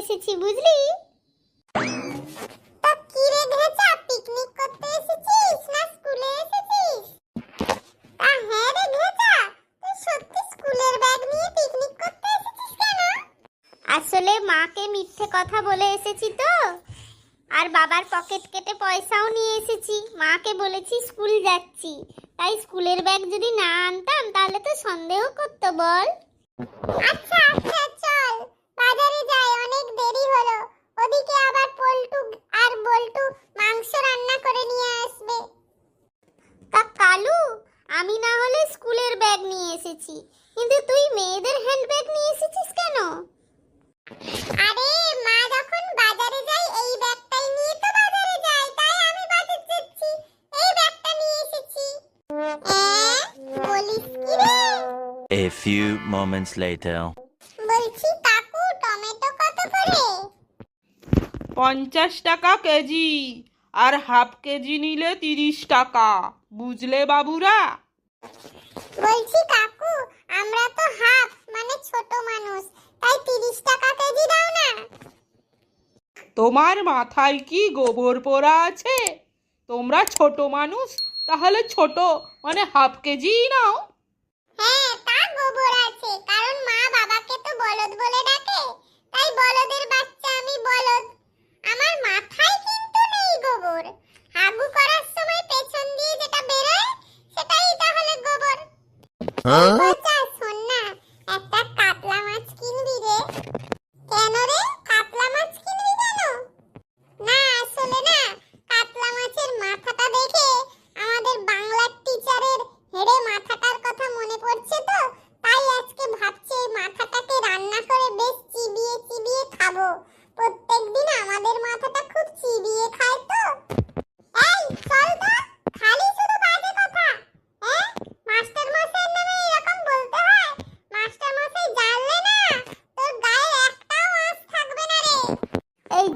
এসেছি, বুঝলি? তা কি রে ঘেচা, পিকনিক করতে এসেছিস না স্কুলে এসেছিস? হ্যাঁ রে ঘেচা, তুই সত্যি স্কুলের ব্যাগ নিয়ে পিকনিক করতে এসেছিস কেন? আসলে মাকে মিথ্যে কথা বলে এসেছি তো, আর বাবার পকেট কেটে পয়সাও নিয়ে এসেছি। মাকে বলেছি স্কুল যাচ্ছি, তাই স্কুলের ব্যাগ যদি না আনতাম তাহলে তো সন্দেহ করতো, বল? আচ্ছা আচ্ছা, চল বাজারে যাই, অনেক দেরি হলো। ওদিকে আবার পল্টু আর বল্টু মাংস রান্না করে নিয়ে আসবে। তা কালু, আমি না হলে স্কুলের ব্যাগ নিয়ে এসেছি, কিন্তু তুই মেয়েদের হ্যান্ড ব্যাগ নিয়ে এসেছিস কেন? আরে মা যখন বাজারে যায় এই ব্যাগটাই নিয়ে তো বাজারে যায়, তাই আমি বাজারে যাচ্ছি, এই ব্যাগটা নিয়ে এসেছি। বলিস কি রে? A few moments later. বলছি কাকু, টমেটো কত করে? 50 টাকা কেজি, আর হাফ কেজি নিলে 30 টাকা, বুঝলে বাবুরা? বলছি কাকু, আমরা তো হাফ মানে ছোট মানুষ, তাই 30 টাকা কেজি দাও না। তোমার মাথায় কি গোবর পোড়া আছে? তোমরা ছোট মানুষ, তাহলে ছোট মানে হাফ কেজি নাও। হ্যাঁ, তা গোবর আছে, কারণ মা বাবাকে তো বলদ বলে ডাকে, তাই বলদের বাচ্চা আমি বলদ। আমার মাথায় কিন্তু নেই গোবর, হাগু করার সময় পেছন দিয়ে যেটা বেরোয় সেটাই তাহলে গোবর। বাচ্চা শোন না, একটা কাতলা মাছ কিনবি রে। কেন রে, কাতলা মাছ কিনবি কেন? না আসলে না, কাতলা মাছের মাথাটা দেখে আমাদের বাংলার টিচারের হেড়ে মাথাটার কথা মনে পড়ছে, তো তাই আজকে ভাবছি এই মাথাটাকে রান্না করে বেশ চিবিয়ে চিবিয়ে খাবো। প্রত্যেকদিন আমাদের মাথাটা খুব চিবিয়ে খায় তো। এই চল তো, খালি শুধু বাজে কথা। হ্যাঁ, মাস্টার মশাইয়ের নামে এরকম বলতে হয়? মাস্টার মশাই জানলে না তোর গায়ে একটাও আঁশ থাকবে না রে। এই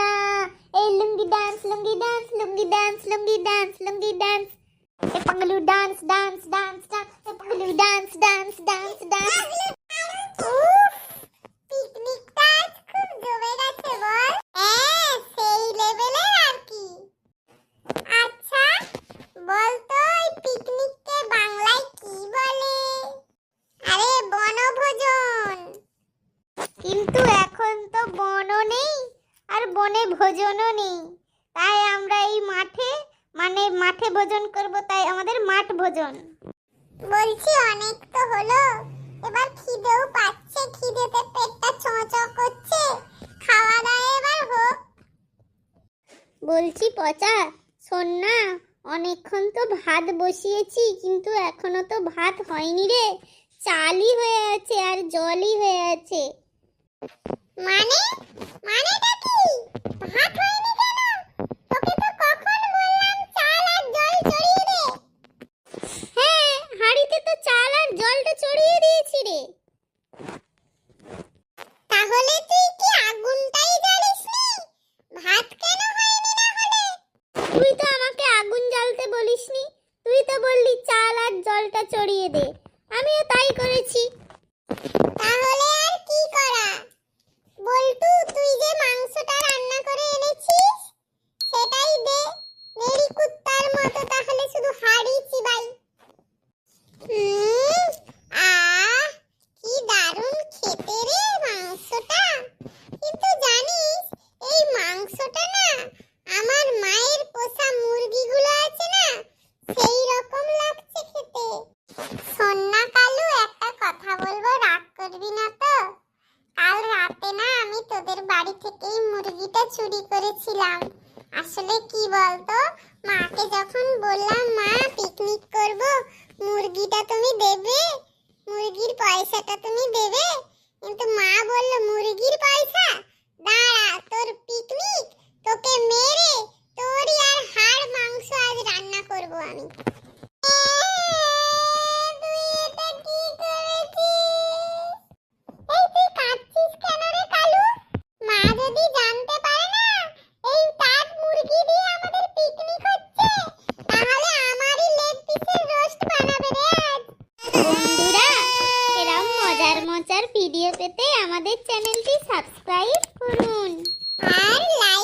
না, এই lungi dance, lungi dance, lungi dance, lungi dance, lungi dance, এ Pagalu dance dance dance dance, এ Pagalu dance dance dance dance. পিকনিকটা আজ খুব জমে গেছে বল? হ্যাঁ, সেই লেভেলের আর কি। আচ্ছা বল তো, এই পিকনিককে বাংলায় কি বলে? আরে বনভোজন। কিন্তু এখন তো বনও নেই আর বনে ভোজনও নেই, তাই আমরা এই মাঠে ভোজন করব, তাই আমাদের মাঠ ভোজন। বলছি অনেক তো হলো, এবার খিদেও পাচ্ছে, খিদেতে পেটটা চোঁচো করছে, খাওয়া দাওয়া এবার হোক। বলছি পচা, শোন না, অনেকক্ষণ তো ভাত বসিয়েছি, কিন্তু এখনো তো ভাত হয়নি রে। চালই হয়ে আছে আর জলই হয়ে আছে। মানে মানেটা কি? ভাত হয়নি কেন? তোকে তো কখন বললাম চাল আর জল চড়িয়ে দে। হ্যাঁ, হাঁড়িতে তো চাল আর জলটা চড়িয়ে দিয়েছি রে। তাহলে তুই কি আগুনটাই জ্বালিসনি? ভাত কেন হয়নি না হলে? তুই তো আমাকে আগুন জ্বালতে বলিসনি, তুই তো বললি চাল আর জলটা চড়িয়ে দে, আমিও তাই করেছি। তাহলে আর কি করা? বল্টু, তুই যে মাংসটা রান্না করে এনেছিস সেটাই দে, নেড়ি কুত্তার মতো তাহলে শুধু হাড়ি চিবাই। আহ, কি দারুণ খেতে রে মাংসটা। কিন্তু জানিস, এই মাংসটা না আমার মায়ের পোষা মুরগিগুলো আছে না, সেই রকম লাগছে খেতে। শোন না কালু, একটা কথা বলবো, রাগ করবি না তো? কাল রাতে না আমি তোদের বাড়ি থেকেই মুরগিটা চুরি করেছিলাম। আসলে কি বলতো, মাকে যখন বললাম মা পিকনিক করব, মুরগিটা তুমি দেবে, মুরগির পয়সাটা তুমি দেবে, কিন্তু মা বলল মুরগির পয়সা দাঁড়া, তোর পিকনিক, তোকে মেরে তোরই আর হাড় মাংস আজ রান্না করব আমি। তুই এটা কি করেছিস? এই তুই কাঁদছিস কেন রে কালু? মা যদি জানতে পারে না এই তার মুরগি দিয়ে আমাদের পিকনিক হচ্ছে, তাহলে আমারই লেগ পিসের রোস্ট বানাবে রে আজ। বন্ধুরা, এরকম মজার মজার ভিডিও পেতে আমাদের আমাদের চ্যানেলটি সাবস্ক্রাইব করুন। আর লাইক